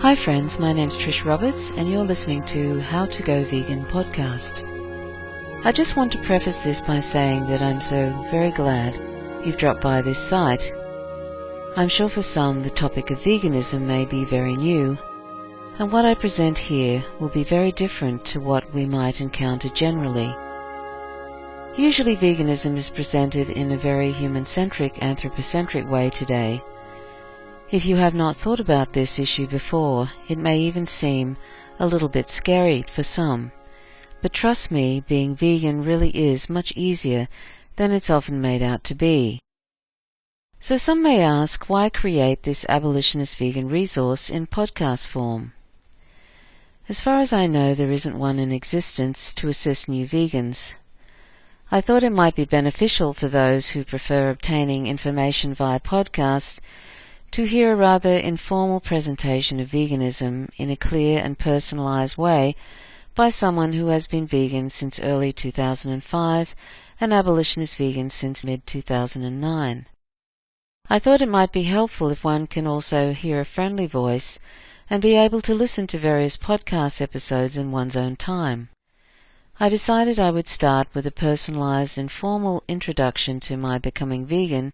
Hi friends, my name's Trish Roberts and you're listening to How to Go Vegan podcast. I just want to preface this by saying that I'm so very glad you've dropped by this site. I'm sure for some the topic of veganism may be very new, and what I present here will be very different to what we might encounter generally. Usually veganism is presented in a very human-centric, anthropocentric way today. If you have not thought about this issue before, it may even seem a little bit scary for some. But trust me, being vegan really is much easier than it's often made out to be. So some may ask, why create this abolitionist vegan resource in podcast form? As far as I know, there isn't one in existence to assist new vegans. I thought it might be beneficial for those who prefer obtaining information via podcasts to hear a rather informal presentation of veganism in a clear and personalised way by someone who has been vegan since early 2005 and abolitionist vegan since mid-2009. I thought it might be helpful if one can also hear a friendly voice and be able to listen to various podcast episodes in one's own time. I decided I would start with a personalised, informal introduction to my becoming vegan,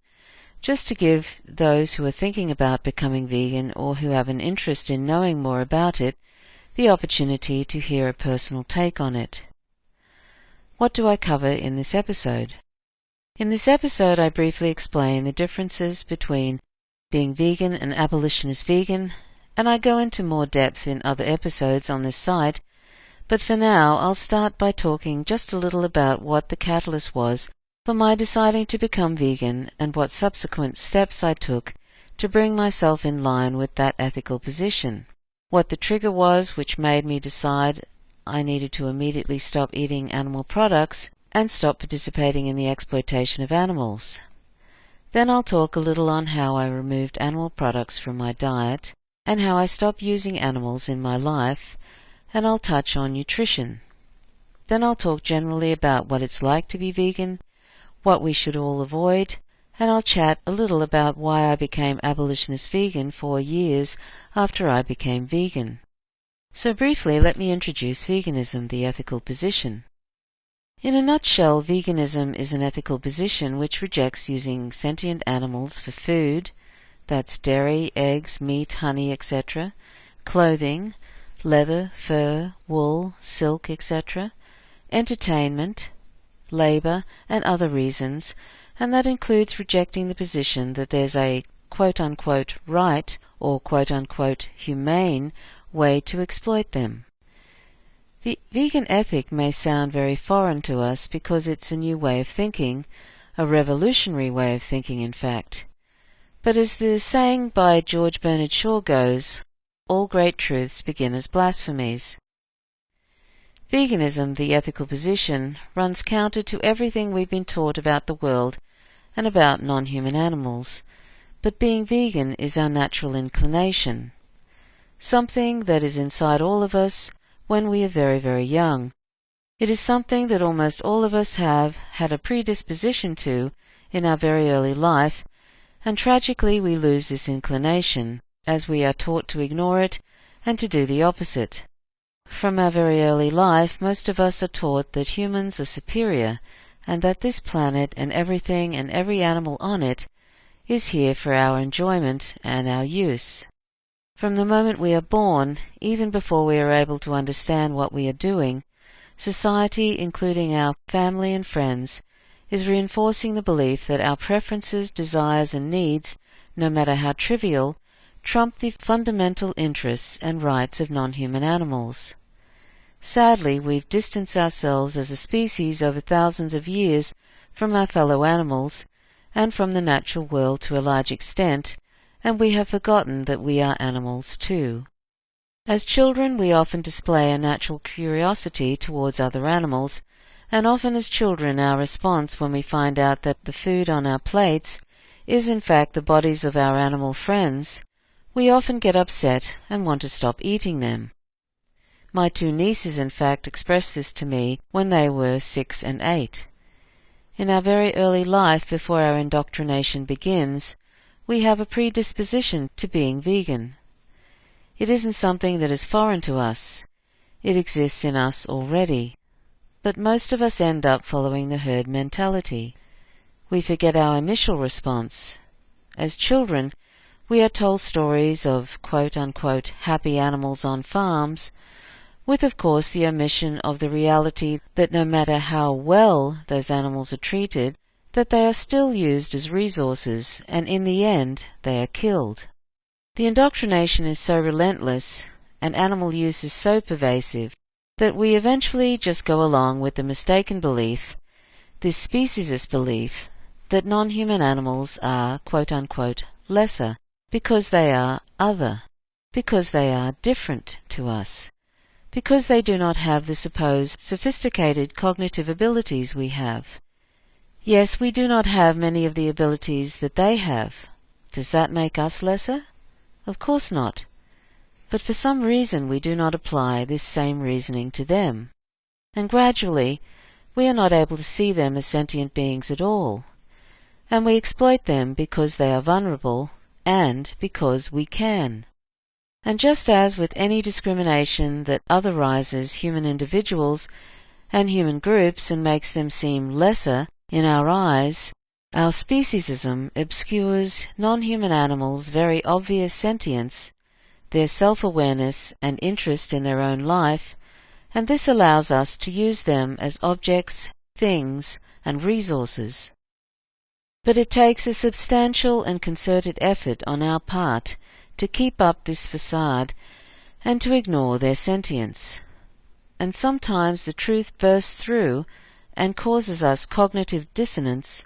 just to give those who are thinking about becoming vegan or who have an interest in knowing more about it the opportunity to hear a personal take on it. What do I cover in this episode? In this episode I briefly explain the differences between being vegan and abolitionist vegan, and I go into more depth in other episodes on this site, but for now I'll start by talking just a little about what the catalyst was for my deciding to become vegan and what subsequent steps I took to bring myself in line with that ethical position. What the trigger was which made me decide I needed to immediately stop eating animal products and stop participating in the exploitation of animals. Then I'll talk a little on how I removed animal products from my diet and how I stopped using animals in my life, and I'll touch on nutrition. Then I'll talk generally about what it's like to be vegan, what we should all avoid, and I'll chat a little about why I became abolitionist vegan 4 years after I became vegan. So briefly, let me introduce veganism, the ethical position. In a nutshell, veganism is an ethical position which rejects using sentient animals for food, that's dairy, eggs, meat, honey, etc., clothing, leather, fur, wool, silk, etc., entertainment, labour, and other reasons, and that includes rejecting the position that there's a quote-unquote right or quote-unquote humane way to exploit them. The vegan ethic may sound very foreign to us because it's a new way of thinking, a revolutionary way of thinking in fact. But as the saying by George Bernard Shaw goes, all great truths begin as blasphemies. Veganism, the ethical position, runs counter to everything we've been taught about the world and about non-human animals, but being vegan is our natural inclination, something that is inside all of us when we are very, very young. It is something that almost all of us have had a predisposition to in our very early life, and tragically we lose this inclination, as we are taught to ignore it and to do the opposite. From our very early life, most of us are taught that humans are superior and that this planet and everything and every animal on it is here for our enjoyment and our use. From the moment we are born, even before we are able to understand what we are doing, society, including our family and friends, is reinforcing the belief that our preferences, desires and needs, no matter how trivial, trump the fundamental interests and rights of non-human animals. Sadly, we've distanced ourselves as a species over thousands of years from our fellow animals and from the natural world to a large extent, and we have forgotten that we are animals too. As children, we often display a natural curiosity towards other animals, and often as children our response when we find out that the food on our plates is in fact the bodies of our animal friends, we often get upset and want to stop eating them. My 2 nieces, in fact, expressed this to me when they were 6 and 8. In our very early life, before our indoctrination begins, we have a predisposition to being vegan. It isn't something that is foreign to us. It exists in us already. But most of us end up following the herd mentality. We forget our initial response. As children, we are told stories of quote-unquote happy animals on farms, with of course the omission of the reality that no matter how well those animals are treated, that they are still used as resources, and in the end they are killed. The indoctrination is so relentless, and animal use is so pervasive, that we eventually just go along with the mistaken belief, this speciesist belief, that non-human animals are quote-unquote lesser, because they are other, because they are different to us, because they do not have the supposed sophisticated cognitive abilities we have. Yes, we do not have many of the abilities that they have. Does that make us lesser? Of course not. But for some reason we do not apply this same reasoning to them. And gradually we are not able to see them as sentient beings at all. And we exploit them because they are vulnerable, and because we can. And just as with any discrimination that otherizes human individuals and human groups and makes them seem lesser in our eyes, our speciesism obscures non-human animals' very obvious sentience, their self-awareness and interest in their own life, and this allows us to use them as objects, things, and resources. But it takes a substantial and concerted effort on our part to keep up this facade and to ignore their sentience. And sometimes the truth bursts through and causes us cognitive dissonance,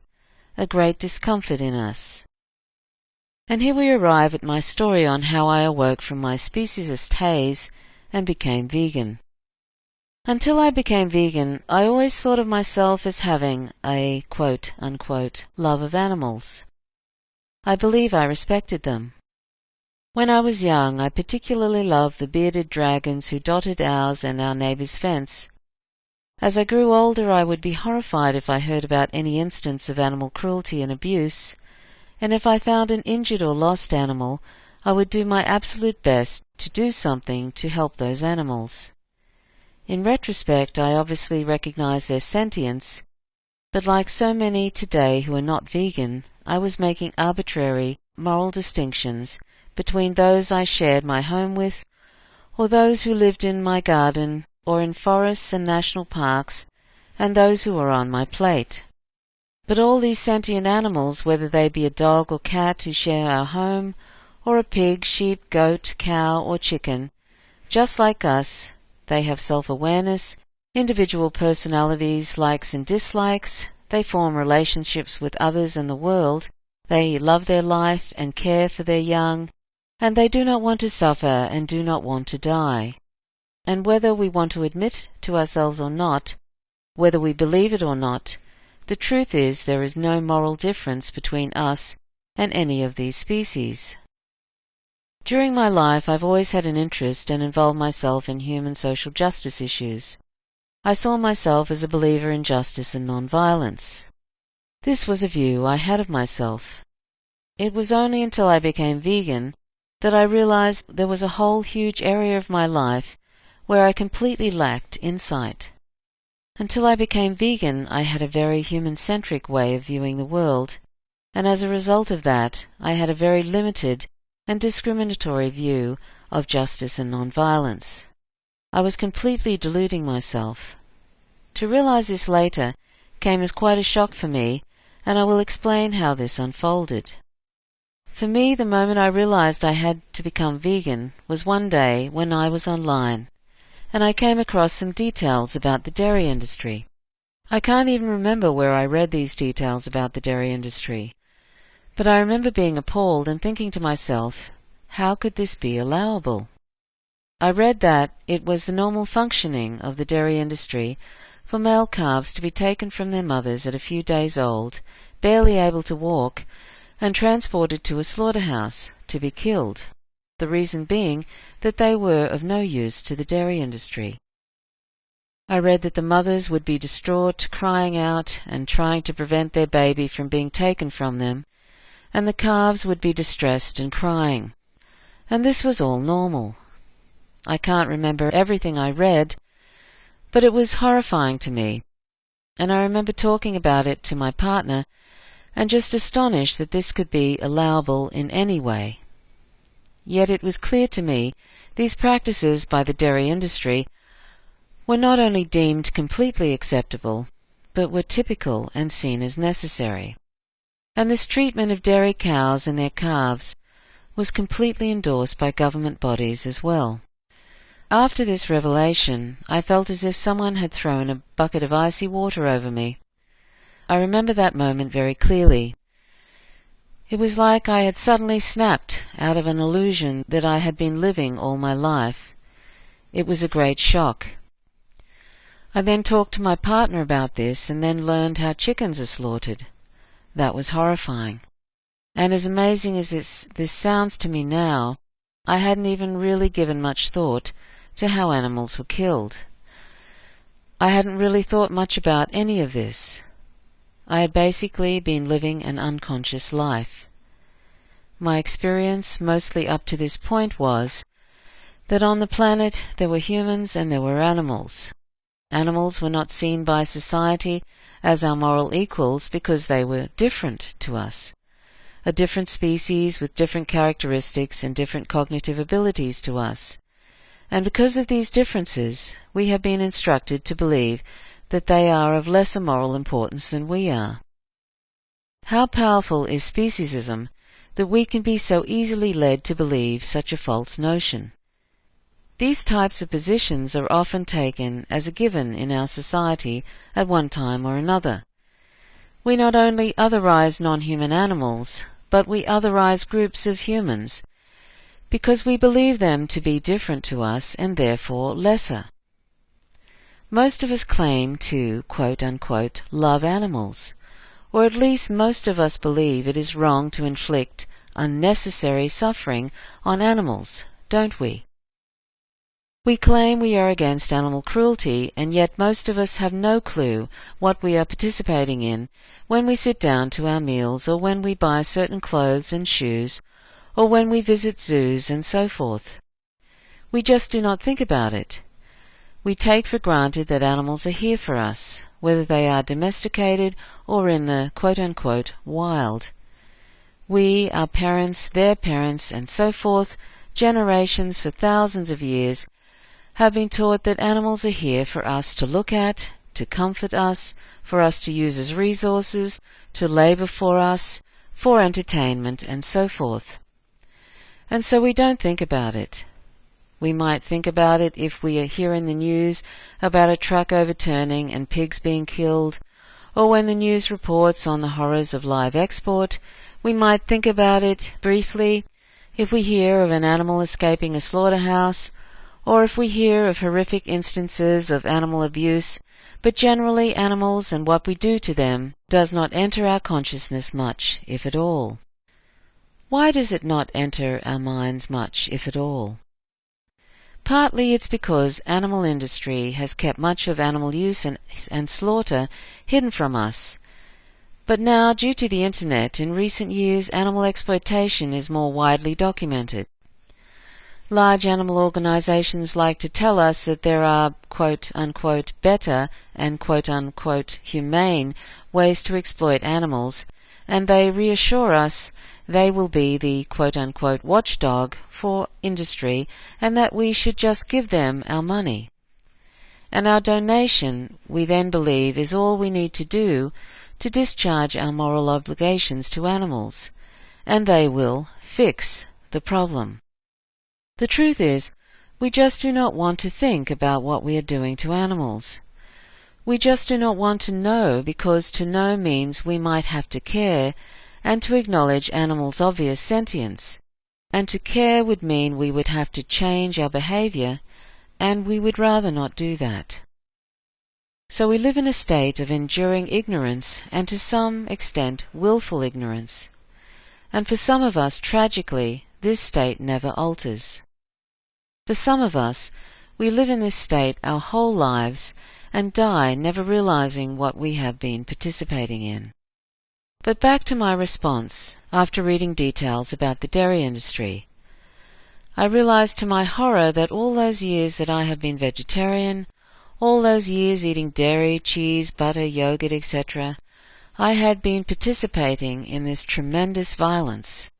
a great discomfort in us. And here we arrive at my story on how I awoke from my speciesist haze and became vegan. Until I became vegan, I always thought of myself as having a quote-unquote love of animals. I believe I respected them. When I was young, I particularly loved the bearded dragons who dotted ours and our neighbour's fence. As I grew older, I would be horrified if I heard about any instance of animal cruelty and abuse, and if I found an injured or lost animal, I would do my absolute best to do something to help those animals. In retrospect, I obviously recognize their sentience, but like so many today who are not vegan, I was making arbitrary, moral distinctions between those I shared my home with, or those who lived in my garden, or in forests and national parks, and those who were on my plate. But all these sentient animals, whether they be a dog or cat who share our home, or a pig, sheep, goat, cow, or chicken, just like us, they have self-awareness, individual personalities, likes and dislikes, they form relationships with others and the world, they love their life and care for their young, and they do not want to suffer and do not want to die. And whether we want to admit to ourselves or not, whether we believe it or not, the truth is there is no moral difference between us and any of these species. During my life I've always had an interest and involved myself in human social justice issues. I saw myself as a believer in justice and non-violence. This was a view I had of myself. It was only until I became vegan that I realized there was a whole huge area of my life where I completely lacked insight. Until I became vegan, I had a very human-centric way of viewing the world, and as a result of that, I had a very limited and discriminatory view of justice and non-violence. I was completely deluding myself. To realize this later came as quite a shock for me, and I will explain how this unfolded. For me, the moment I realized I had to become vegan was one day when I was online, and I came across some details about the dairy industry. I can't even remember where I read these details about the dairy industry, but I remember being appalled and thinking to myself, how could this be allowable? I read that it was the normal functioning of the dairy industry for male calves to be taken from their mothers at a few days old, barely able to walk, and transported to a slaughterhouse to be killed, the reason being that they were of no use to the dairy industry. I read that the mothers would be distraught, crying out and trying to prevent their baby from being taken from them, and the calves would be distressed and crying. And this was all normal. I can't remember everything I read, but it was horrifying to me, and I remember talking about it to my partner and just astonished that this could be allowable in any way. Yet it was clear to me these practices by the dairy industry were not only deemed completely acceptable, but were typical and seen as necessary. And this treatment of dairy cows and their calves was completely endorsed by government bodies as well. After this revelation, I felt as if someone had thrown a bucket of icy water over me. I remember that moment very clearly. It was like I had suddenly snapped out of an illusion that I had been living all my life. It was a great shock. I then talked to my partner about this and then learned how chickens are slaughtered. That was horrifying. And as amazing as this sounds to me now, I hadn't even really given much thought to how animals were killed. I hadn't really thought much about any of this. I had basically been living an unconscious life. My experience, mostly up to this point, was that on the planet there were humans and there were animals. Animals were not seen by society as our moral equals because they were different to us, a different species with different characteristics and different cognitive abilities to us. And because of these differences, we have been instructed to believe that they are of lesser moral importance than we are. How powerful is speciesism that we can be so easily led to believe such a false notion? These types of positions are often taken as a given in our society at one time or another. We not only otherize non-human animals, but we otherize groups of humans, because we believe them to be different to us and therefore lesser. Most of us claim to, quote-unquote, love animals, or at least most of us believe it is wrong to inflict unnecessary suffering on animals, don't we? We claim we are against animal cruelty, and yet most of us have no clue what we are participating in when we sit down to our meals, or when we buy certain clothes and shoes, or when we visit zoos and so forth. We just do not think about it. We take for granted that animals are here for us, whether they are domesticated or in the quote-unquote wild. We, our parents, their parents, and so forth, generations for thousands of years, have been taught that animals are here for us to look at, to comfort us, for us to use as resources, to labor for us, for entertainment, and so forth. And so we don't think about it. We might think about it if we hear in the news about a truck overturning and pigs being killed, or when the news reports on the horrors of live export. We might think about it briefly if we hear of an animal escaping a slaughterhouse, or if we hear of horrific instances of animal abuse, but generally animals and what we do to them does not enter our consciousness much, if at all. Why does it not enter our minds much, if at all? Partly it's because animal industry has kept much of animal use and slaughter hidden from us. But now, due to the Internet, in recent years animal exploitation is more widely documented. Large animal organizations like to tell us that there are quote-unquote better and quote-unquote humane ways to exploit animals, and they reassure us they will be the quote-unquote watchdog for industry and that we should just give them our money. And our donation, we then believe, is all we need to do to discharge our moral obligations to animals, and they will fix the problem. The truth is, we just do not want to think about what we are doing to animals. We just do not want to know, because to know means we might have to care and to acknowledge animals' obvious sentience, and to care would mean we would have to change our behavior, and we would rather not do that. So we live in a state of enduring ignorance, and to some extent willful ignorance. And for some of us, tragically, this state never alters. For some of us, we live in this state our whole lives and die never realizing what we have been participating in. But back to my response, after reading details about the dairy industry. I realized to my horror that all those years that I have been vegetarian, all those years eating dairy, cheese, butter, yogurt, etc., I had been participating in this tremendous violence.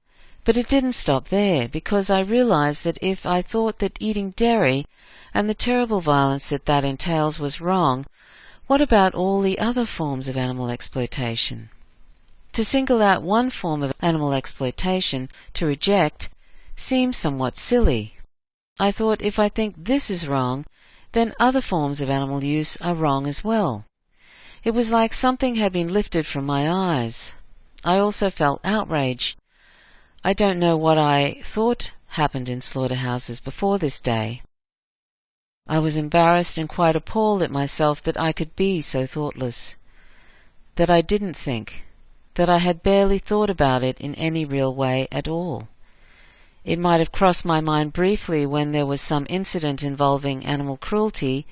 But it didn't stop there, because I realized that if I thought that eating dairy and the terrible violence that that entails was wrong, what about all the other forms of animal exploitation? To single out one form of animal exploitation to reject seems somewhat silly. I thought, if I think this is wrong, then other forms of animal use are wrong as well. It was like something had been lifted from my eyes. I also felt outrage. I don't know what I thought happened in slaughterhouses before this day. I was embarrassed and quite appalled at myself that I could be so thoughtless, that I didn't think, that I had barely thought about it in any real way at all. It might have crossed my mind briefly when there was some incident involving animal cruelty,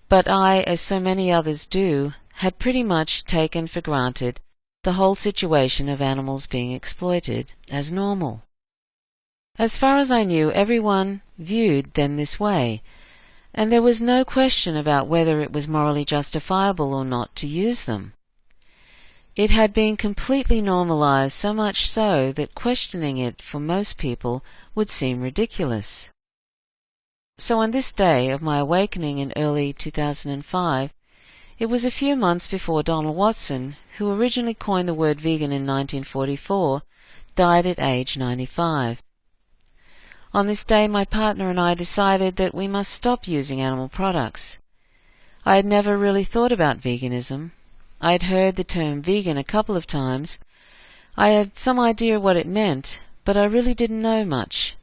but I, as so many others do, had pretty much taken for granted the whole situation of animals being exploited as normal. As far as I knew, everyone viewed them this way, and there was no question about whether it was morally justifiable or not to use them. It had been completely normalized, so much so that questioning it for most people would seem ridiculous. So on this day of my awakening in early 2005, it was a few months before Donald Watson, who originally coined the word vegan in 1944, died at age 95. On this day, my partner and I decided that we must stop using animal products. I had never really thought about veganism. I had heard the term vegan a couple of times. I had some idea what it meant, but I really didn't know much.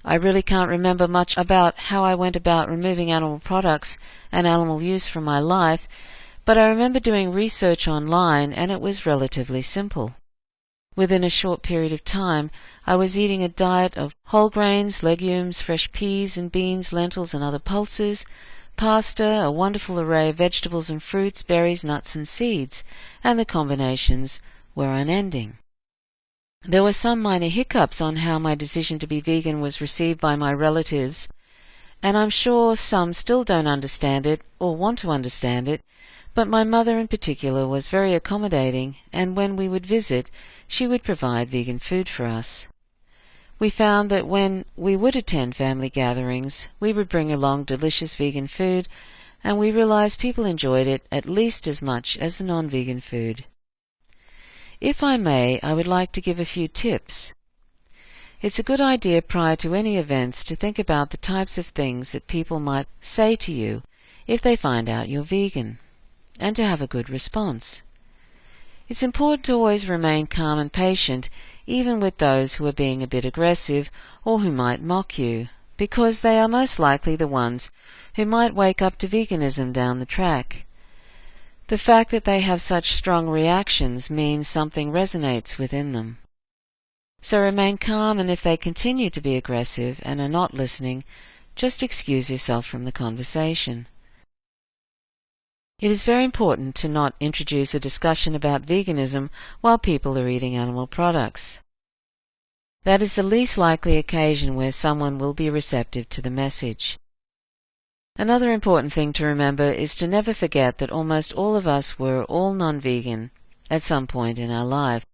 I really can't remember much about how I went about removing animal products and animal use from my life, but I remember doing research online, and it was relatively simple. Within a short period of time, I was eating a diet of whole grains, legumes, fresh peas and beans, lentils and other pulses, pasta, a wonderful array of vegetables and fruits, berries, nuts and seeds, and the combinations were unending. There were some minor hiccups on how my decision to be vegan was received by my relatives, and I'm sure some still don't understand it or want to understand it, but my mother in particular was very accommodating, and when we would visit, she would provide vegan food for us. We found that when we would attend family gatherings, we would bring along delicious vegan food, and we realized people enjoyed it at least as much as the non-vegan food. If I may, I would like to give a few tips. It's a good idea prior to any events to think about the types of things that people might say to you if they find out you're vegan, and to have a good response. It's important to always remain calm and patient, even with those who are being a bit aggressive or who might mock you, because they are most likely the ones who might wake up to veganism down the track. The fact that they have such strong reactions means something resonates within them. So remain calm, and if they continue to be aggressive and are not listening, just excuse yourself from the conversation. It is very important to not introduce a discussion about veganism while people are eating animal products. That is the least likely occasion where someone will be receptive to the message. Another important thing to remember is to never forget that almost all of us were all non-vegan at some point in our life.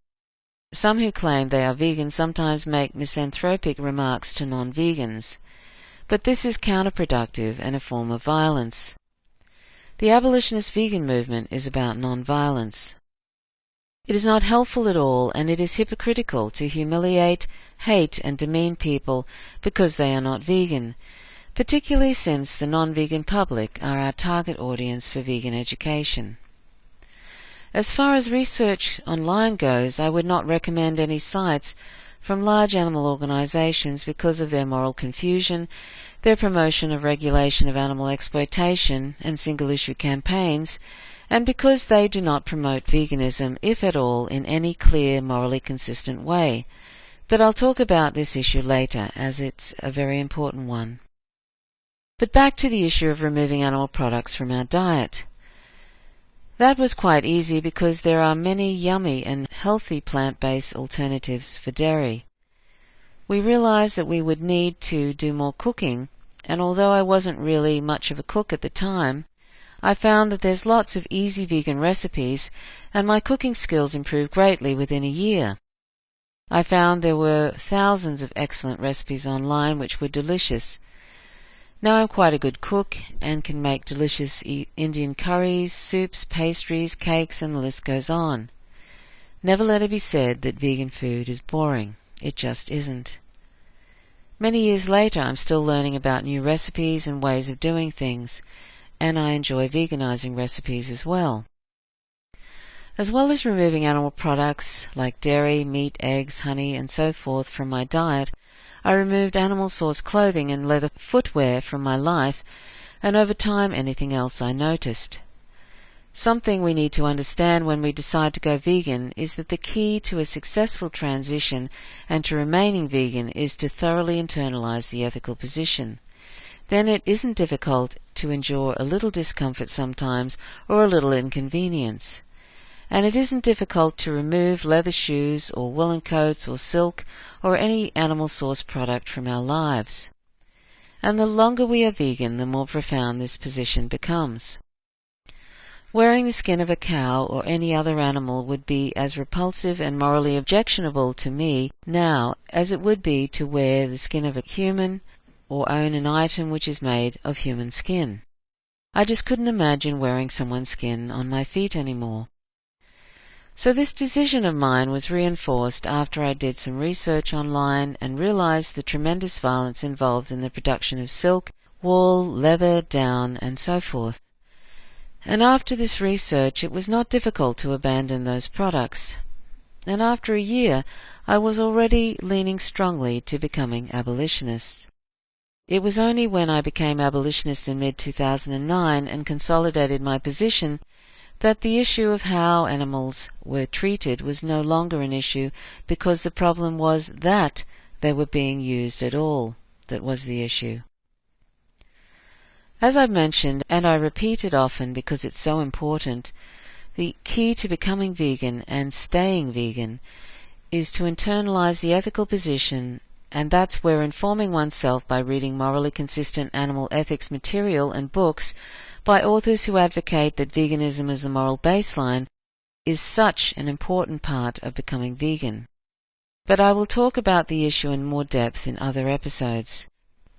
Some who claim they are vegan sometimes make misanthropic remarks to non-vegans, but this is counterproductive and a form of violence. The abolitionist vegan movement is about non-violence. It is not helpful at all, and it is hypocritical to humiliate, hate, and demean people because they are not vegan, particularly since the non-vegan public are our target audience for vegan education. As far as research online goes, I would not recommend any sites from large animal organizations because of their moral confusion, their promotion of regulation of animal exploitation and single-issue campaigns, and because they do not promote veganism, if at all, in any clear, morally consistent way. But I'll talk about this issue later, as it's a very important one. But back to the issue of removing animal products from our diet. That was quite easy because there are many yummy and healthy plant-based alternatives for dairy. We realized that we would need to do more cooking, and although I wasn't really much of a cook at the time, I found that there's lots of easy vegan recipes, and my cooking skills improved greatly within a year. I found there were thousands of excellent recipes online which were delicious. Now I'm quite a good cook and can make delicious Indian curries, soups, pastries, cakes, and the list goes on. Never let it be said that vegan food is boring. It just isn't. Many years later, I'm still learning about new recipes and ways of doing things, and I enjoy veganizing recipes as well. As well as removing animal products like dairy, meat, eggs, honey, and so forth from my diet, I removed animal-sourced clothing and leather footwear from my life, and over time anything else I noticed. Something we need to understand when we decide to go vegan is that the key to a successful transition and to remaining vegan is to thoroughly internalize the ethical position. Then it isn't difficult to endure a little discomfort sometimes or a little inconvenience. And it isn't difficult to remove leather shoes or woolen coats or silk or any animal-sourced product from our lives. And the longer we are vegan, the more profound this position becomes. Wearing the skin of a cow or any other animal would be as repulsive and morally objectionable to me now as it would be to wear the skin of a human or own an item which is made of human skin. I just couldn't imagine wearing someone's skin on my feet anymore. So this decision of mine was reinforced after I did some research online and realized the tremendous violence involved in the production of silk, wool, leather, down, and so forth. And after this research, it was not difficult to abandon those products. And after a year, I was already leaning strongly to becoming abolitionist. It was only when I became abolitionist in mid-2009 and consolidated my position that the issue of how animals were treated was no longer an issue because the problem was that they were being used at all. That was the issue. As I've mentioned, and I repeat it often because it's so important, the key to becoming vegan and staying vegan is to internalize the ethical position, and that's where informing oneself by reading morally consistent animal ethics material and books by authors who advocate that veganism as the moral baseline is such an important part of becoming vegan. But I will talk about the issue in more depth in other episodes.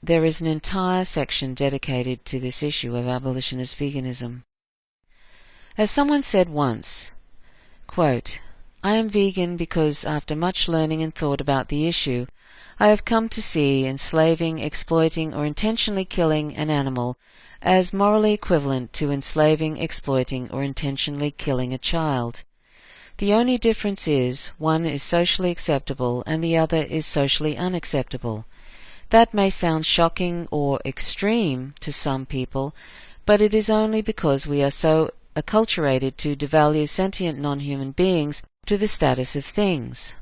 There is an entire section dedicated to this issue of abolitionist veganism. As someone said once, quote, "I am vegan because after much learning and thought about the issue, I have come to see enslaving, exploiting, or intentionally killing an animal as morally equivalent to enslaving, exploiting, or intentionally killing a child. The only difference is one is socially acceptable and the other is socially unacceptable. That may sound shocking or extreme to some people, but it is only because we are so acculturated to devalue sentient non-human beings to the status of things.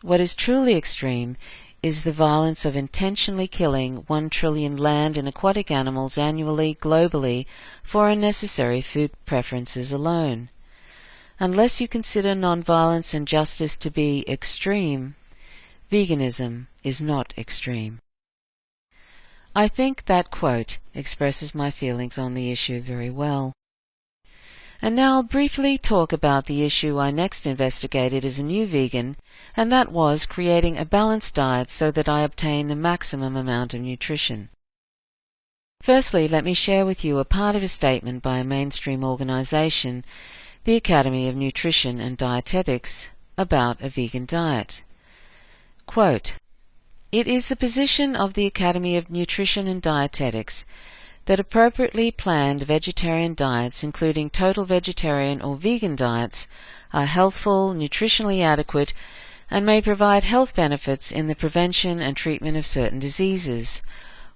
What is truly extreme is the violence of intentionally killing 1 trillion land and aquatic animals annually globally for unnecessary food preferences alone. Unless you consider non-violence and justice to be extreme, veganism is not extreme." I think that quote expresses my feelings on the issue very well. And now I'll briefly talk about the issue I next investigated as a new vegan, and that was creating a balanced diet so that I obtain the maximum amount of nutrition. Firstly, let me share with you a part of a statement by a mainstream organization, the Academy of Nutrition and Dietetics, about a vegan diet. Quote, "It is the position of the Academy of Nutrition and Dietetics that appropriately planned vegetarian diets, including total vegetarian or vegan diets, are healthful, nutritionally adequate, and may provide health benefits in the prevention and treatment of certain diseases.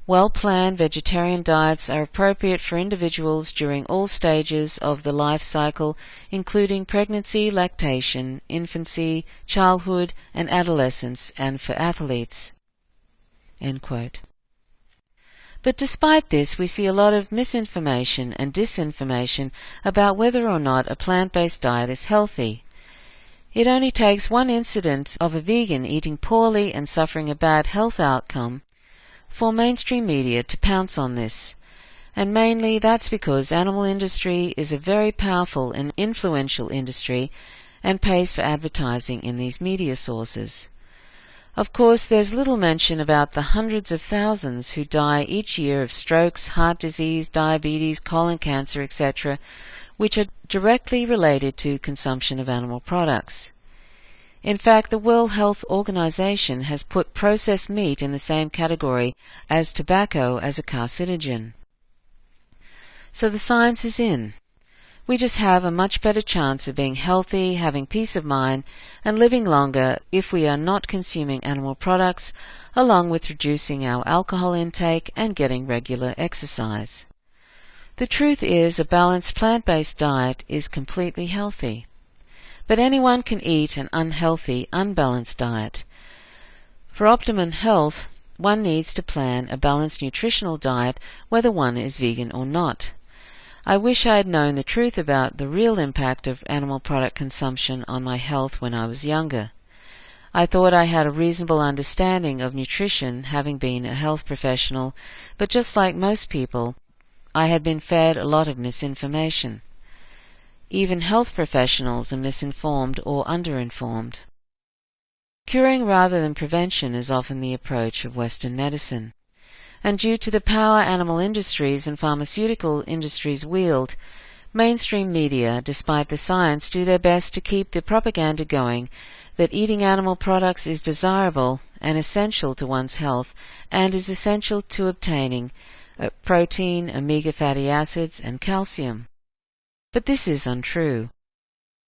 Well-planned vegetarian diets are appropriate for individuals during all stages of the life cycle, including pregnancy, lactation, infancy, childhood, and adolescence, and for athletes." End quote. But despite this, we see a lot of misinformation and disinformation about whether or not a plant-based diet is healthy. It only takes one incident of a vegan eating poorly and suffering a bad health outcome for mainstream media to pounce on this. And mainly that's because animal industry is a very powerful and influential industry and pays for advertising in these media sources. Of course, there's little mention about the hundreds of thousands who die each year of strokes, heart disease, diabetes, colon cancer, etc., which are directly related to consumption of animal products. In fact, the World Health Organization has put processed meat in the same category as tobacco as a carcinogen. So the science is in. We just have a much better chance of being healthy, having peace of mind, and living longer if we are not consuming animal products, along with reducing our alcohol intake and getting regular exercise. The truth is, a balanced plant-based diet is completely healthy. But anyone can eat an unhealthy, unbalanced diet. For optimum health, one needs to plan a balanced nutritional diet whether one is vegan or not. I wish I had known the truth about the real impact of animal product consumption on my health when I was younger. I thought I had a reasonable understanding of nutrition, having been a health professional, but just like most people, I had been fed a lot of misinformation. Even health professionals are misinformed or underinformed. Curing rather than prevention is often the approach of Western medicine. And due to the power animal industries and pharmaceutical industries wield, mainstream media, despite the science, do their best to keep the propaganda going that eating animal products is desirable and essential to one's health and is essential to obtaining protein, omega fatty acids, and calcium. But this is untrue.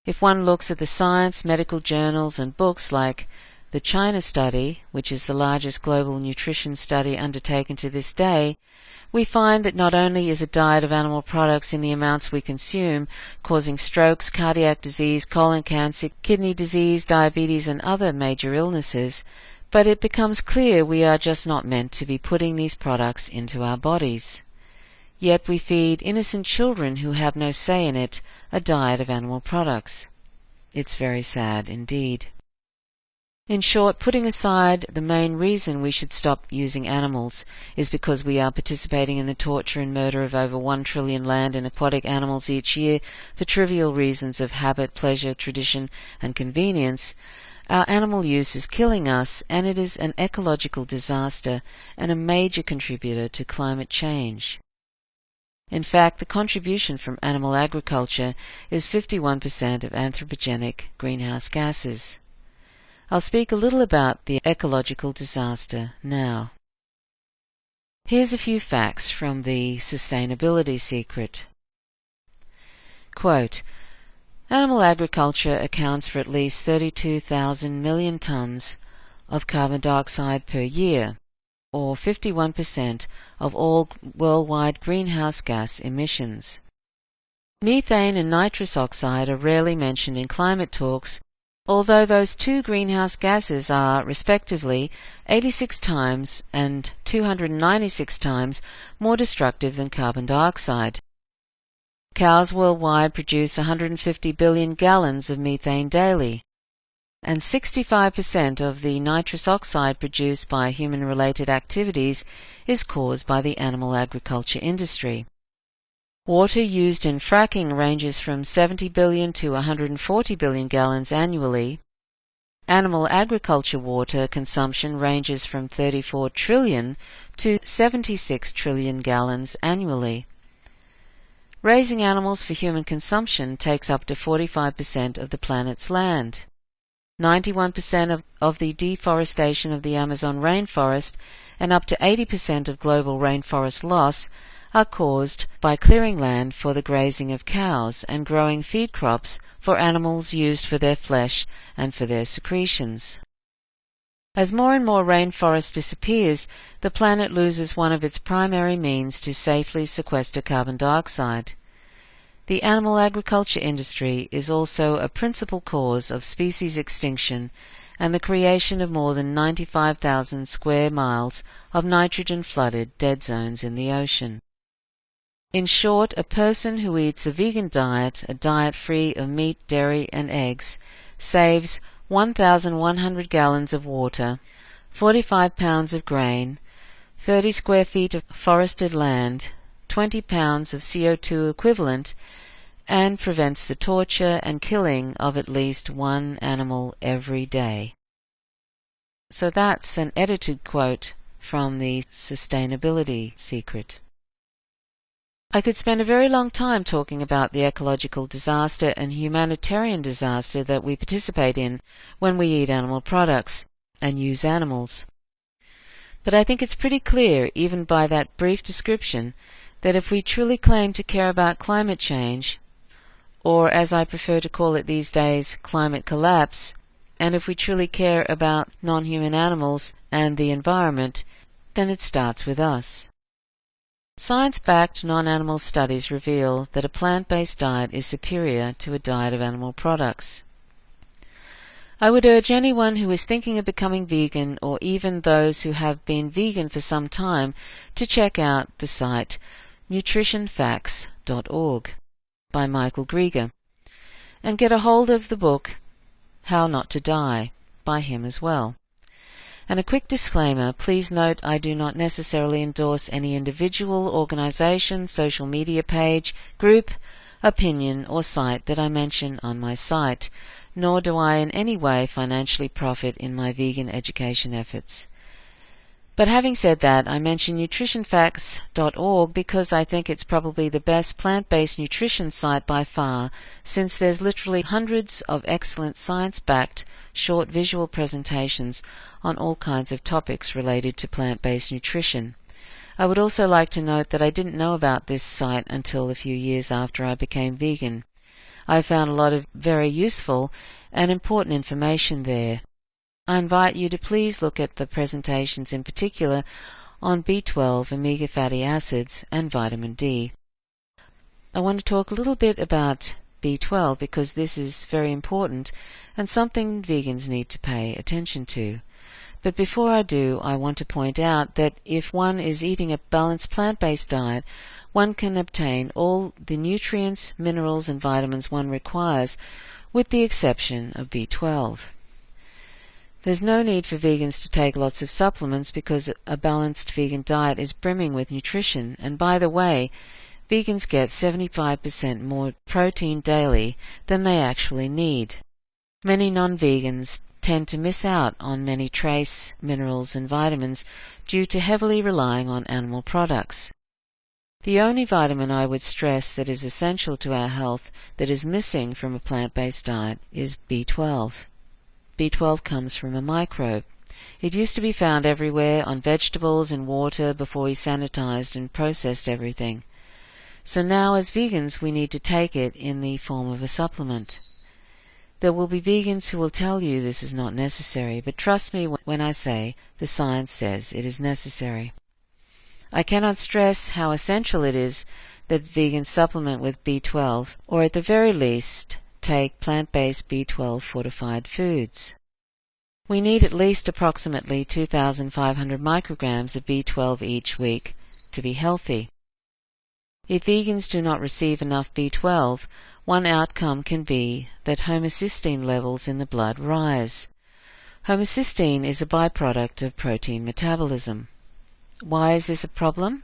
If one looks at the science, medical journals, and books like the China study, which is the largest global nutrition study undertaken to this day, we find that not only is a diet of animal products in the amounts we consume causing strokes, cardiac disease, colon cancer, kidney disease, diabetes, and other major illnesses, but it becomes clear we are just not meant to be putting these products into our bodies. Yet we feed innocent children who have no say in it a diet of animal products. It's very sad indeed. In short, putting aside the main reason we should stop using animals is because we are participating in the torture and murder of over 1 trillion land and aquatic animals each year for trivial reasons of habit, pleasure, tradition, and convenience, our animal use is killing us, and it is an ecological disaster and a major contributor to climate change. In fact, the contribution from animal agriculture is 51% of anthropogenic greenhouse gases. I'll speak a little about the ecological disaster now. Here's a few facts from the Sustainability Secret. Quote, animal agriculture accounts for at least 32,000 million tons of carbon dioxide per year, or 51% of all worldwide greenhouse gas emissions. Methane and nitrous oxide are rarely mentioned in climate talks, although those two greenhouse gases are, respectively, 86 times and 296 times more destructive than carbon dioxide. Cows worldwide produce 150 billion gallons of methane daily, and 65% of the nitrous oxide produced by human-related activities is caused by the animal agriculture industry. Water used in fracking ranges from 70 billion to 140 billion gallons annually. Animal agriculture water consumption ranges from 34 trillion to 76 trillion gallons annually. Raising animals for human consumption takes up to 45% of the planet's land. 91% of the deforestation of the Amazon rainforest and up to 80% of global rainforest loss are caused by clearing land for the grazing of cows and growing feed crops for animals used for their flesh and for their secretions. As more and more rainforest disappears, the planet loses one of its primary means to safely sequester carbon dioxide. The animal agriculture industry is also a principal cause of species extinction and the creation of more than 95,000 square miles of nitrogen-flooded dead zones in the ocean. In short, a person who eats a vegan diet, a diet free of meat, dairy, and eggs, saves 1,100 gallons of water, 45 pounds of grain, 30 square feet of forested land, 20 pounds of CO2 equivalent, and prevents the torture and killing of at least one animal every day. So that's an edited quote from the Sustainability Secret. I could spend a very long time talking about the ecological disaster and humanitarian disaster that we participate in when we eat animal products and use animals. But I think it's pretty clear, even by that brief description, that if we truly claim to care about climate change, or as I prefer to call it these days, climate collapse, and if we truly care about non-human animals and the environment, then it starts with us. Science-backed non-animal studies reveal that a plant-based diet is superior to a diet of animal products. I would urge anyone who is thinking of becoming vegan, or even those who have been vegan for some time, to check out the site nutritionfacts.org by Michael Greger, and get a hold of the book How Not to Die by him as well. And a quick disclaimer, please note I do not necessarily endorse any individual, organization, social media page, group, opinion, or site that I mention on my site, nor do I in any way financially profit in my vegan education efforts. But having said that, I mention nutritionfacts.org because I think it's probably the best plant-based nutrition site by far, since there's literally hundreds of excellent science-backed short visual presentations on all kinds of topics related to plant-based nutrition. I would also like to note that I didn't know about this site until a few years after I became vegan. I found a lot of very useful and important information there. I invite you to please look at the presentations in particular on B12, omega fatty acids, and vitamin D. I want to talk a little bit about B12 because this is very important and something vegans need to pay attention to. But before I do, I want to point out that if one is eating a balanced plant-based diet, one can obtain all the nutrients, minerals, and vitamins one requires, with the exception of B12. There's no need for vegans to take lots of supplements because a balanced vegan diet is brimming with nutrition, and by the way, vegans get 75% more protein daily than they actually need. Many non-vegans tend to miss out on many trace minerals and vitamins due to heavily relying on animal products. The only vitamin I would stress that is essential to our health that is missing from a plant-based diet is B12. B12 comes from a microbe. It used to be found everywhere on vegetables and water before we sanitized and processed everything. So now as vegans we need to take it in the form of a supplement. There will be vegans who will tell you this is not necessary, but trust me when I say the science says it is necessary. I cannot stress how essential it is that vegans supplement with B12, or at the very least take plant-based B12 fortified foods. We need at least approximately 2,500 micrograms of B12 each week to be healthy. If vegans do not receive enough B12, one outcome can be that homocysteine levels in the blood rise. Homocysteine is a byproduct of protein metabolism. Why is this a problem?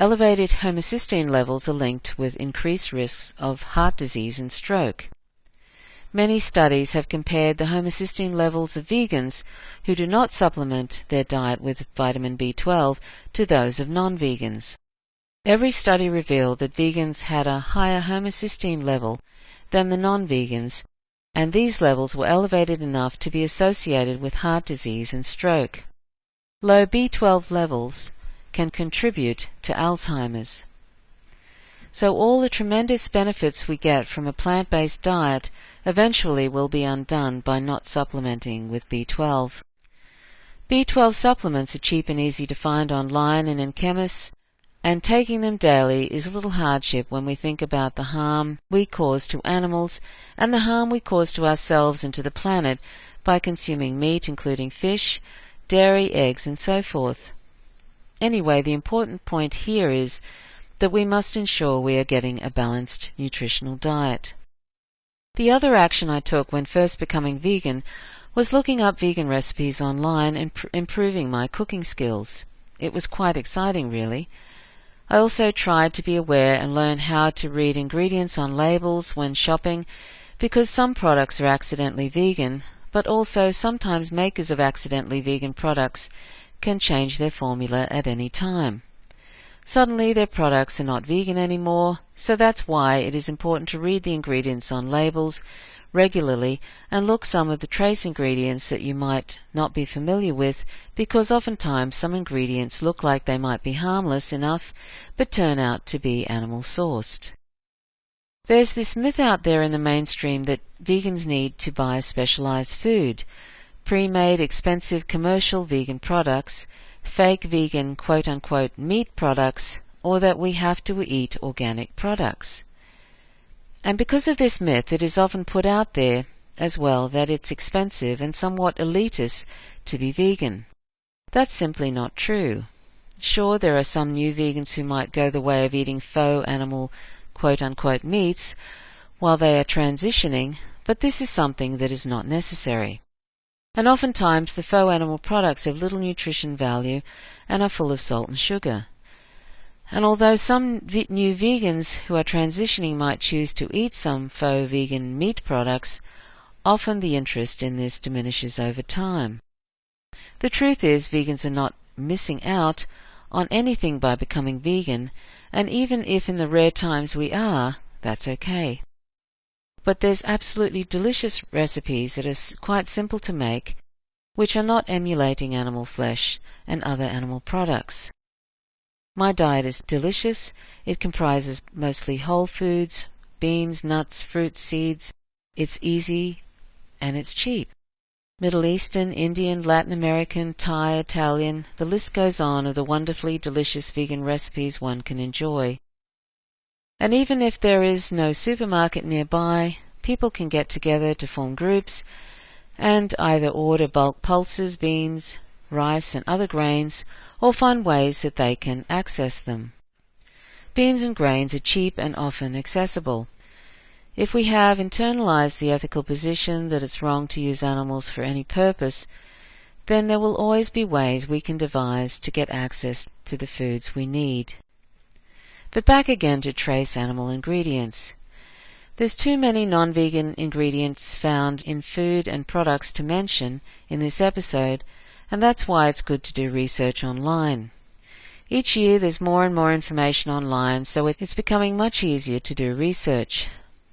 Elevated homocysteine levels are linked with increased risks of heart disease and stroke. Many studies have compared the homocysteine levels of vegans who do not supplement their diet with vitamin B12 to those of non-vegans. Every study revealed that vegans had a higher homocysteine level than the non-vegans, and these levels were elevated enough to be associated with heart disease and stroke. Low B12 levels can contribute to Alzheimer's. So all the tremendous benefits we get from a plant-based diet eventually will be undone by not supplementing with B12. B12 supplements are cheap and easy to find online and in chemists, and taking them daily is a little hardship when we think about the harm we cause to animals and the harm we cause to ourselves and to the planet by consuming meat, including fish, dairy, eggs, and so forth. Anyway, the important point here is that we must ensure we are getting a balanced nutritional diet. The other action I took when first becoming vegan was looking up vegan recipes online and improving my cooking skills. It was quite exciting, really. I also tried to be aware and learn how to read ingredients on labels when shopping, because some products are accidentally vegan, but also sometimes makers of accidentally vegan products can change their formula at any time. Suddenly their products are not vegan anymore, so that's why it is important to read the ingredients on labels regularly and look some of the trace ingredients that you might not be familiar with, because oftentimes some ingredients look like they might be harmless enough but turn out to be animal sourced. There's this myth out there in the mainstream that vegans need to buy specialized food, pre-made expensive commercial vegan products, fake vegan quote-unquote meat products, or that we have to eat organic products. And because of this myth, it is often put out there as well that it's expensive and somewhat elitist to be vegan. That's simply not true. Sure, there are some new vegans who might go the way of eating faux animal quote-unquote meats while they are transitioning, but this is something that is not necessary. And oftentimes the faux animal products have little nutrition value and are full of salt and sugar. And although some new vegans who are transitioning might choose to eat some faux vegan meat products, often the interest in this diminishes over time. The truth is, vegans are not missing out on anything by becoming vegan, and even if in the rare times we are, that's okay. But there's absolutely delicious recipes that are quite simple to make, which are not emulating animal flesh and other animal products. My diet is delicious. It comprises mostly whole foods, beans, nuts, fruits, seeds. It's easy and it's cheap. Middle Eastern, Indian, Latin American, Thai, Italian, the list goes on of the wonderfully delicious vegan recipes one can enjoy. And even if there is no supermarket nearby, people can get together to form groups and either order bulk pulses, beans, rice and other grains, or find ways that they can access them. Beans and grains are cheap and often accessible. If we have internalized the ethical position that it's wrong to use animals for any purpose, then there will always be ways we can devise to get access to the foods we need. But back again to trace animal ingredients. There's too many non-vegan ingredients found in food and products to mention in this episode, and that's why it's good to do research online. Each year there's more and more information online, so it's becoming much easier to do research.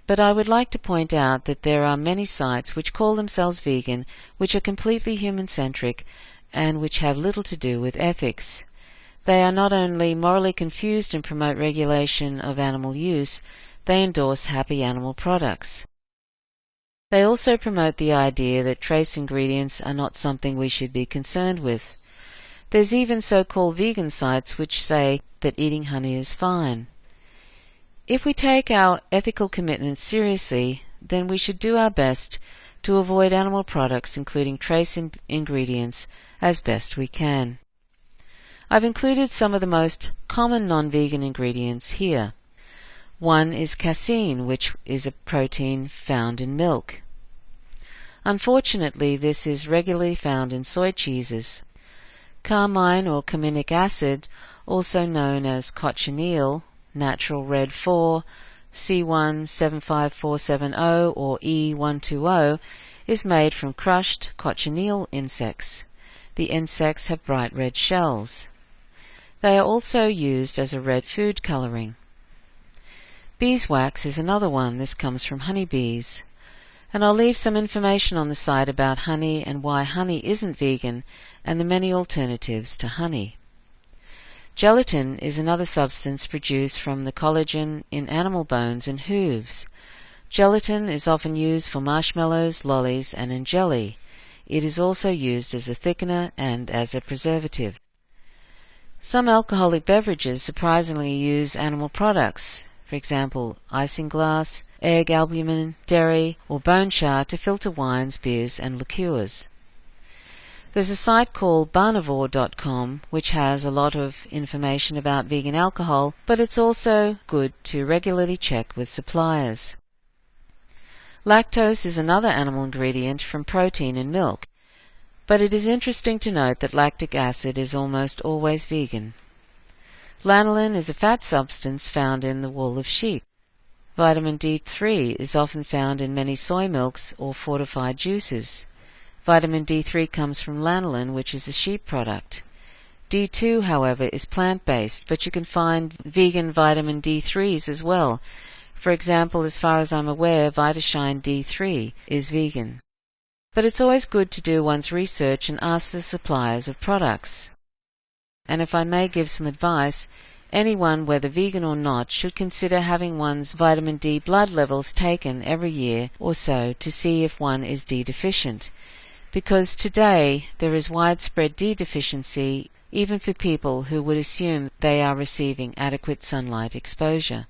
But I would like to point out that there are many sites which call themselves vegan, which are completely human-centric, and which have little to do with ethics. They are not only morally confused and promote regulation of animal use, they endorse happy animal products. They also promote the idea that trace ingredients are not something we should be concerned with. There's even so-called vegan sites which say that eating honey is fine. If we take our ethical commitments seriously, then we should do our best to avoid animal products, including trace ingredients, as best we can. I've included some of the most common non-vegan ingredients here. One is casein, which is a protein found in milk. Unfortunately, this is regularly found in soy cheeses. Carmine or cominic acid, also known as cochineal, natural red 4, C175470 or E120, is made from crushed cochineal insects. The insects have bright red shells. They are also used as a red food coloring. Beeswax is another one. This comes from honeybees. And I'll leave some information on the site about honey and why honey isn't vegan and the many alternatives to honey. Gelatin is another substance produced from the collagen in animal bones and hooves. Gelatin is often used for marshmallows, lollies, and in jelly. It is also used as a thickener and as a preservative. Some alcoholic beverages surprisingly use animal products, for example, isinglass, egg, albumin, dairy, or bone char to filter wines, beers, and liqueurs. There's a site called barnivore.com which has a lot of information about vegan alcohol, but it's also good to regularly check with suppliers. Lactose is another animal ingredient from protein in milk, but it is interesting to note that lactic acid is almost always vegan. Lanolin is a fat substance found in the wool of sheep. Vitamin D3 is often found in many soy milks or fortified juices. Vitamin D3 comes from lanolin, which is a sheep product. D2, however, is plant-based, but you can find vegan vitamin D3s as well. For example, as far as I'm aware, Vitashine D3 is vegan. But it's always good to do one's research and ask the suppliers of products. And if I may give some advice, anyone, whether vegan or not, should consider having one's vitamin D blood levels taken every year or so to see if one is D deficient. Because today there is widespread D deficiency even for people who would assume they are receiving adequate sunlight exposure.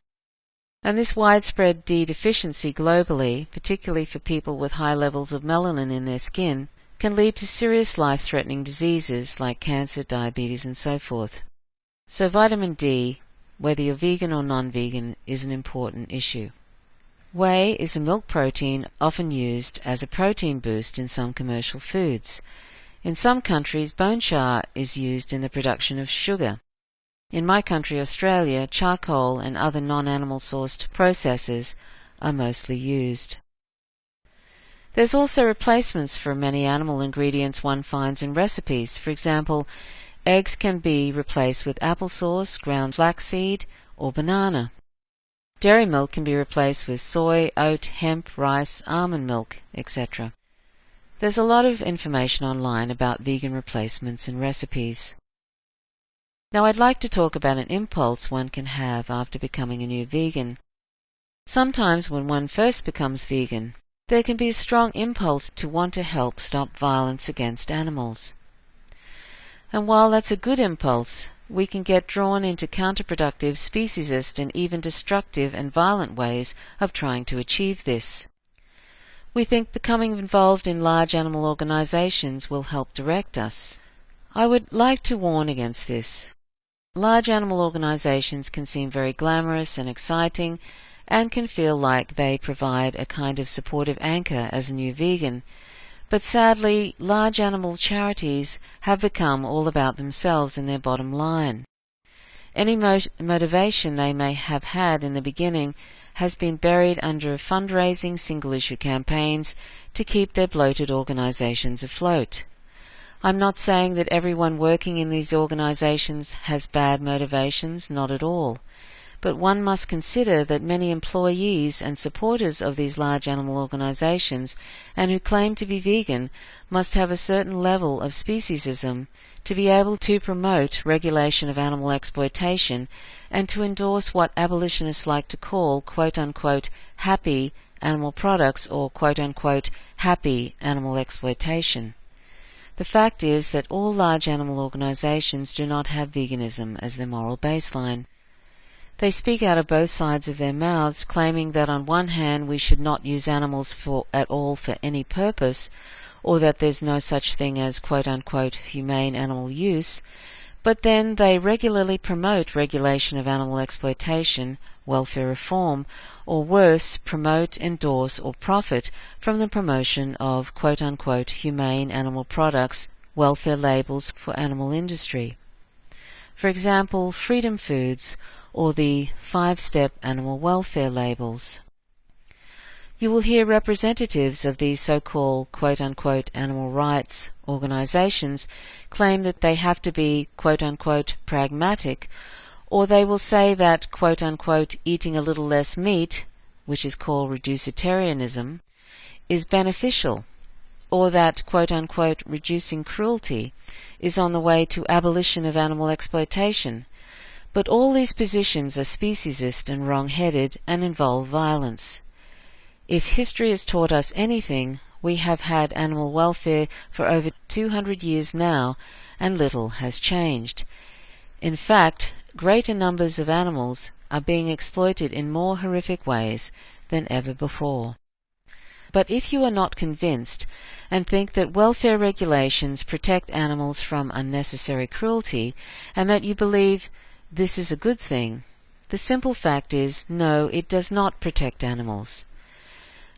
And this widespread D deficiency globally, particularly for people with high levels of melanin in their skin, can lead to serious life-threatening diseases like cancer, diabetes, and so forth. So vitamin D, whether you're vegan or non-vegan, is an important issue. Whey is a milk protein often used as a protein boost in some commercial foods. In some countries, bone char is used in the production of sugar. In my country, Australia, charcoal and other non-animal sourced processes are mostly used. There's also replacements for many animal ingredients one finds in recipes. For example, eggs can be replaced with applesauce, ground flaxseed, or banana. Dairy milk can be replaced with soy, oat, hemp, rice, almond milk, etc. There's a lot of information online about vegan replacements and recipes. Now I'd like to talk about an impulse one can have after becoming a new vegan. Sometimes when one first becomes vegan, there can be a strong impulse to want to help stop violence against animals. And while that's a good impulse, we can get drawn into counterproductive, speciesist, and even destructive and violent ways of trying to achieve this. We think becoming involved in large animal organizations will help direct us. I would like to warn against this. Large animal organizations can seem very glamorous and exciting, and can feel like they provide a kind of supportive anchor as a new vegan. But sadly, large animal charities have become all about themselves and their bottom line. Any motivation they may have had in the beginning has been buried under fundraising single-issue campaigns to keep their bloated organizations afloat. I'm not saying that everyone working in these organizations has bad motivations, not at all. But one must consider that many employees and supporters of these large animal organizations, and who claim to be vegan, must have a certain level of speciesism to be able to promote regulation of animal exploitation and to endorse what abolitionists like to call quote-unquote happy animal products or quote-unquote happy animal exploitation. The fact is that all large animal organizations do not have veganism as their moral baseline. They speak out of both sides of their mouths, claiming that on one hand we should not use animals at all for any purpose, or that there's no such thing as quote-unquote humane animal use, but then they regularly promote regulation of animal exploitation, welfare reform, or worse, promote, endorse, or profit from the promotion of quote-unquote humane animal products, welfare labels for animal industry. For example, Freedom Foods, or the 5-step animal welfare labels. You will hear representatives of these so-called quote-unquote animal rights organizations claim that they have to be quote-unquote pragmatic, or they will say that quote-unquote eating a little less meat, which is called reducitarianism, is beneficial, or that quote-unquote reducing cruelty is on the way to abolition of animal exploitation. But all these positions are speciesist and wrong-headed and involve violence. If history has taught us anything, we have had animal welfare for over 200 years now, and little has changed. In fact, greater numbers of animals are being exploited in more horrific ways than ever before. But if you are not convinced and think that welfare regulations protect animals from unnecessary cruelty, and that you believe this is a good thing, the simple fact is, no, it does not protect animals.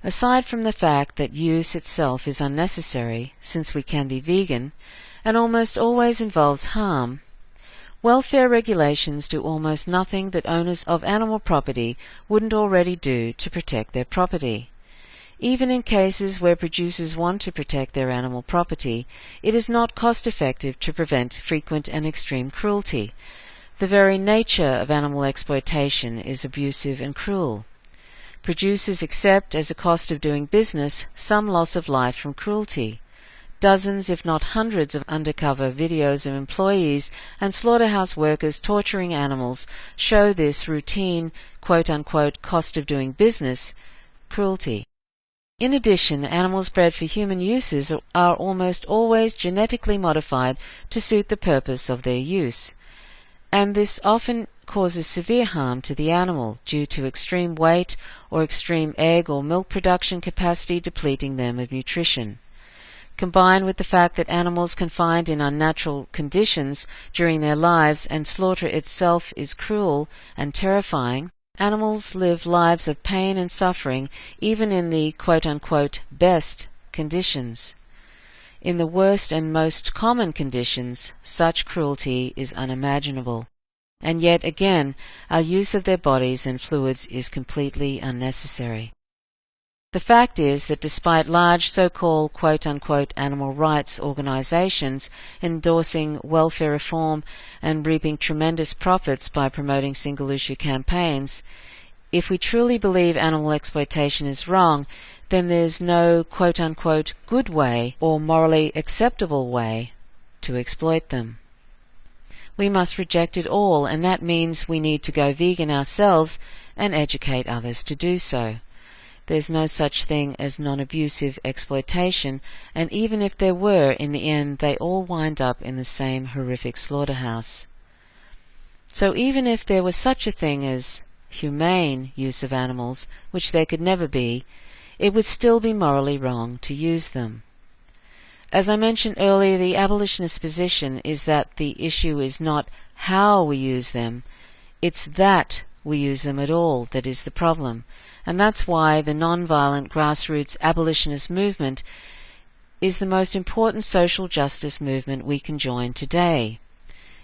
Aside from the fact that use itself is unnecessary, since we can be vegan, and almost always involves harm, welfare regulations do almost nothing that owners of animal property wouldn't already do to protect their property. Even in cases where producers want to protect their animal property, it is not cost-effective to prevent frequent and extreme cruelty. The very nature of animal exploitation is abusive and cruel. Producers accept as a cost of doing business some loss of life from cruelty. Dozens, if not hundreds, of undercover videos of employees and slaughterhouse workers torturing animals show this routine, quote-unquote, cost of doing business, cruelty. In addition, animals bred for human uses are almost always genetically modified to suit the purpose of their use, and this often causes severe harm to the animal due to extreme weight or extreme egg or milk production capacity depleting them of nutrition. Combined with the fact that animals confined in unnatural conditions during their lives and slaughter itself is cruel and terrifying, animals live lives of pain and suffering even in the quote-unquote best conditions. In the worst and most common conditions, such cruelty is unimaginable. And yet again, our use of their bodies and fluids is completely unnecessary. The fact is that despite large so-called quote-unquote animal rights organizations endorsing welfare reform and reaping tremendous profits by promoting single-issue campaigns, if we truly believe animal exploitation is wrong, then there's no quote-unquote good way or morally acceptable way to exploit them. We must reject it all, and that means we need to go vegan ourselves and educate others to do so. There's no such thing as non-abusive exploitation, and even if there were, in the end they all wind up in the same horrific slaughterhouse. So even if there was such a thing as humane use of animals, which there could never be, it would still be morally wrong to use them. As I mentioned earlier, the abolitionist position is that the issue is not how we use them, it's that we use them at all that is the problem. And that's why the non-violent grassroots abolitionist movement is the most important social justice movement we can join today.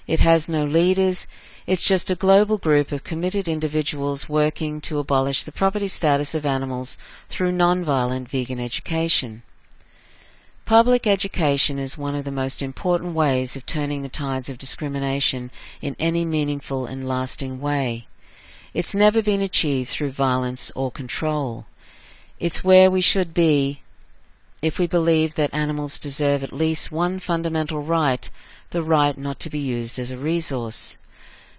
It has no leaders, it's just a global group of committed individuals working to abolish the property status of animals through non-violent vegan education. Public education is one of the most important ways of turning the tides of discrimination in any meaningful and lasting way. It's never been achieved through violence or control. It's where we should be if we believe that animals deserve at least one fundamental right, the right not to be used as a resource.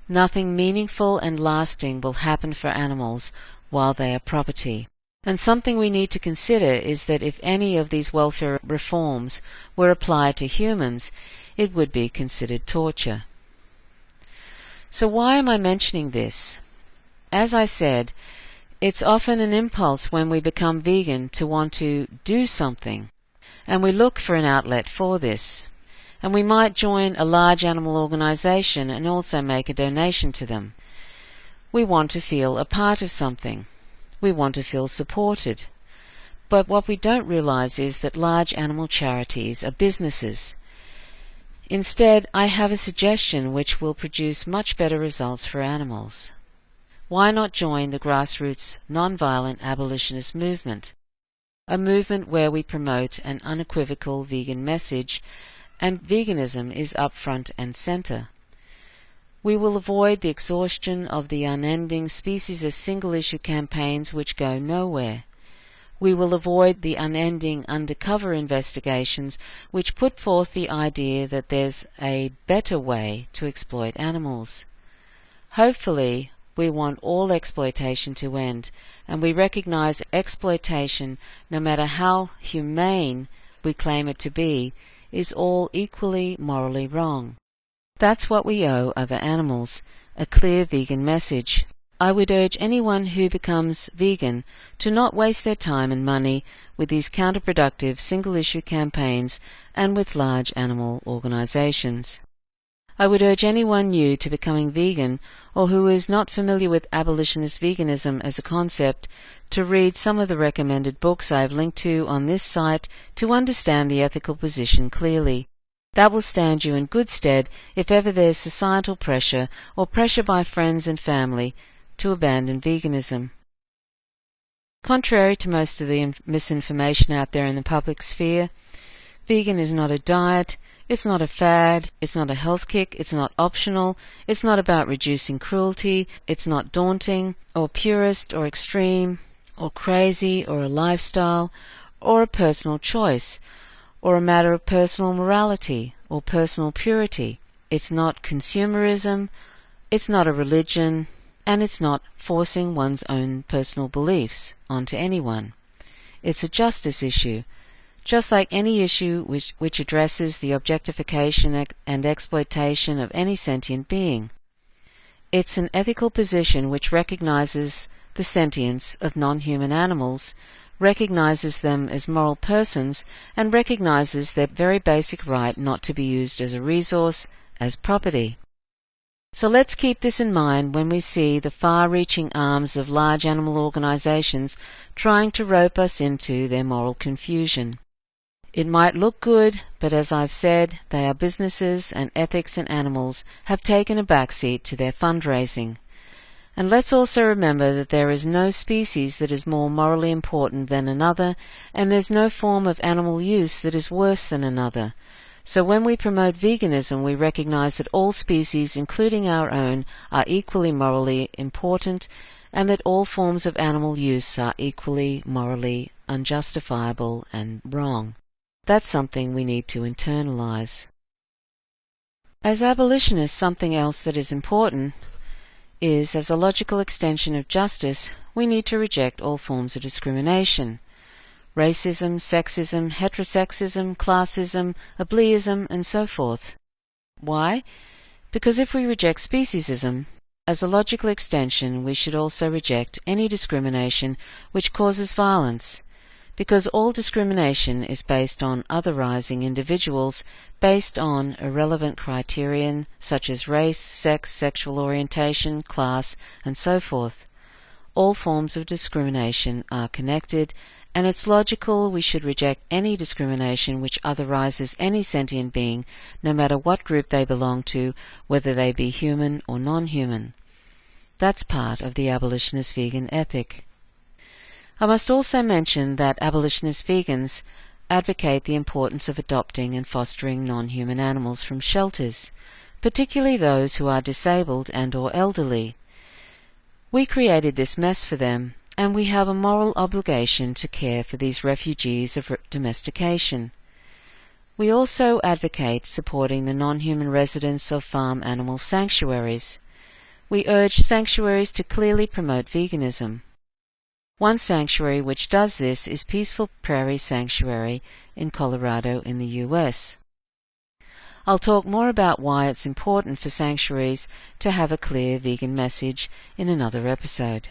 Nothing meaningful and lasting will happen for animals while they are property. And something we need to consider is that if any of these welfare reforms were applied to humans, it would be considered torture. So why am I mentioning this? As I said, it's often an impulse when we become vegan to want to do something, and we look for an outlet for this. And we might join a large animal organization and also make a donation to them. We want to feel a part of something. We want to feel supported. But what we don't realize is that large animal charities are businesses. Instead, I have a suggestion which will produce much better results for animals. Why not join the grassroots non-violent abolitionist movement? A movement where we promote an unequivocal vegan message, and veganism is up front and center. We will avoid the exhaustion of the unending species of single-issue campaigns which go nowhere. We will avoid the unending undercover investigations which put forth the idea that there's a better way to exploit animals. Hopefully, we want all exploitation to end, and we recognize exploitation, no matter how humane we claim it to be, is all equally morally wrong. That's what we owe other animals, a clear vegan message. I would urge anyone who becomes vegan to not waste their time and money with these counterproductive single-issue campaigns and with large animal organizations. I would urge anyone new to becoming vegan or who is not familiar with abolitionist veganism as a concept to read some of the recommended books I have linked to on this site to understand the ethical position clearly. That will stand you in good stead if ever there's societal pressure or pressure by friends and family to abandon veganism. Contrary to most of the misinformation out there in the public sphere, vegan is not a diet, it's not a fad, it's not a health kick, it's not optional, it's not about reducing cruelty, it's not daunting, or purist, or extreme, or crazy, or a lifestyle, or a personal choice, or a matter of personal morality, or personal purity. It's not consumerism, it's not a religion, and it's not forcing one's own personal beliefs onto anyone. It's a justice issue, just like any issue which addresses the objectification and exploitation of any sentient being. It's an ethical position which recognizes the sentience of non-human animals, recognizes them as moral persons, and recognizes their very basic right not to be used as a resource, as property. So let's keep this in mind when we see the far-reaching arms of large animal organizations trying to rope us into their moral confusion. It might look good, but as I've said, they are businesses, and ethics and animals have taken a backseat to their fundraising. And let's also remember that there is no species that is more morally important than another, and there's no form of animal use that is worse than another. So when we promote veganism, we recognize that all species, including our own, are equally morally important, and that all forms of animal use are equally morally unjustifiable and wrong. That's something we need to internalize. As abolitionists, something else that is important is, as a logical extension of justice, we need to reject all forms of discrimination. Racism, sexism, heterosexism, classism, ableism, and so forth. Why? Because if we reject speciesism, as a logical extension, we should also reject any discrimination which causes violence, because all discrimination is based on otherizing individuals based on irrelevant criterion such as race, sex, sexual orientation, class, and so forth. All forms of discrimination are connected, and it's logical we should reject any discrimination which otherizes any sentient being, no matter what group they belong to, whether they be human or non-human. That's part of the abolitionist vegan ethic. I must also mention that abolitionist vegans advocate the importance of adopting and fostering non-human animals from shelters, particularly those who are disabled and/or elderly. We created this mess for them, and we have a moral obligation to care for these refugees of domestication. We also advocate supporting the non-human residents of farm animal sanctuaries. We urge sanctuaries to clearly promote veganism. One sanctuary which does this is Peaceful Prairie Sanctuary in Colorado in the U.S. I'll talk more about why it's important for sanctuaries to have a clear vegan message in another episode.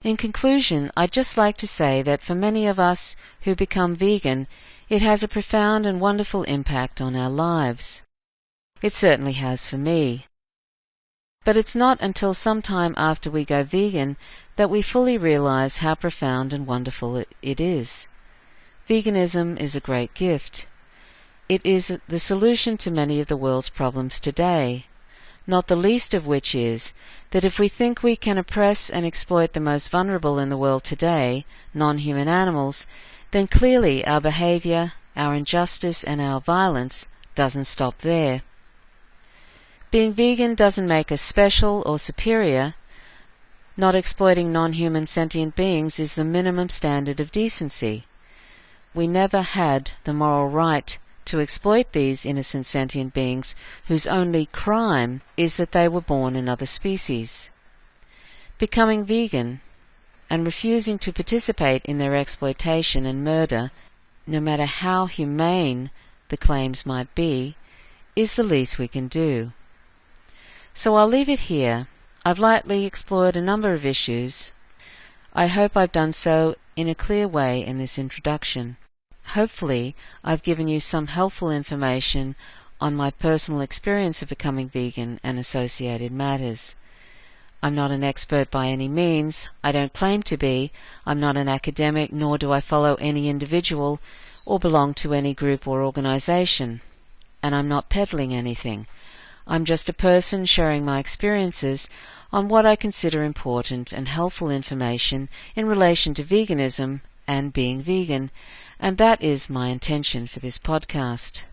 In conclusion, I'd just like to say that for many of us who become vegan, it has a profound and wonderful impact on our lives. It certainly has for me. But it's not until some time after we go vegan that we fully realize how profound and wonderful it is. Veganism is a great gift. It is the solution to many of the world's problems today, not the least of which is that if we think we can oppress and exploit the most vulnerable in the world today, non-human animals, then clearly our behavior, our injustice, and our violence doesn't stop there. Being vegan doesn't make us special or superior. Not exploiting non-human sentient beings is the minimum standard of decency. We never had the moral right to exploit these innocent sentient beings whose only crime is that they were born in other species. Becoming vegan and refusing to participate in their exploitation and murder, no matter how humane the claims might be, is the least we can do. So I'll leave it here. I've lightly explored a number of issues. I hope I've done so in a clear way in this introduction. Hopefully, I've given you some helpful information on my personal experience of becoming vegan and associated matters. I'm not an expert by any means. I don't claim to be. I'm not an academic, nor do I follow any individual or belong to any group or organization. And I'm not peddling anything. I'm just a person sharing my experiences on what I consider important and helpful information in relation to veganism and being vegan, and that is my intention for this podcast.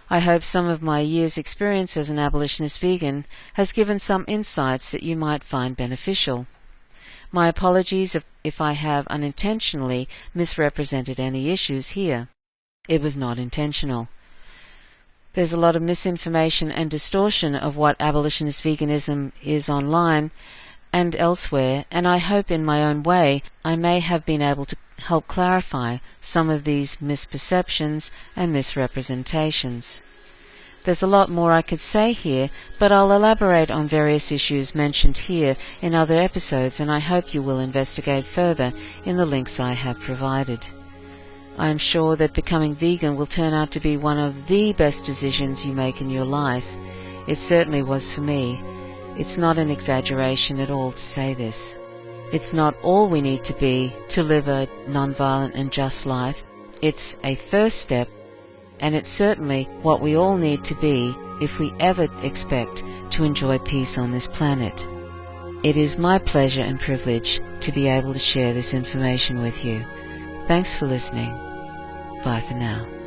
I hope some of my years' experience as an abolitionist vegan has given some insights that you might find beneficial. My apologies if I have unintentionally misrepresented any issues here. It was not intentional. There's a lot of misinformation and distortion of what abolitionist veganism is online and elsewhere, and I hope in my own way I may have been able to help clarify some of these misperceptions and misrepresentations. There's a lot more I could say here, but I'll elaborate on various issues mentioned here in other episodes, and I hope you will investigate further in the links I have provided. I am sure that becoming vegan will turn out to be one of the best decisions you make in your life. It certainly was for me. It's not an exaggeration at all to say this. It's not all we need to be to live a non-violent and just life. It's a first step, and it's certainly what we all need to be if we ever expect to enjoy peace on this planet. It is my pleasure and privilege to be able to share this information with you. Thanks for listening. Bye for now.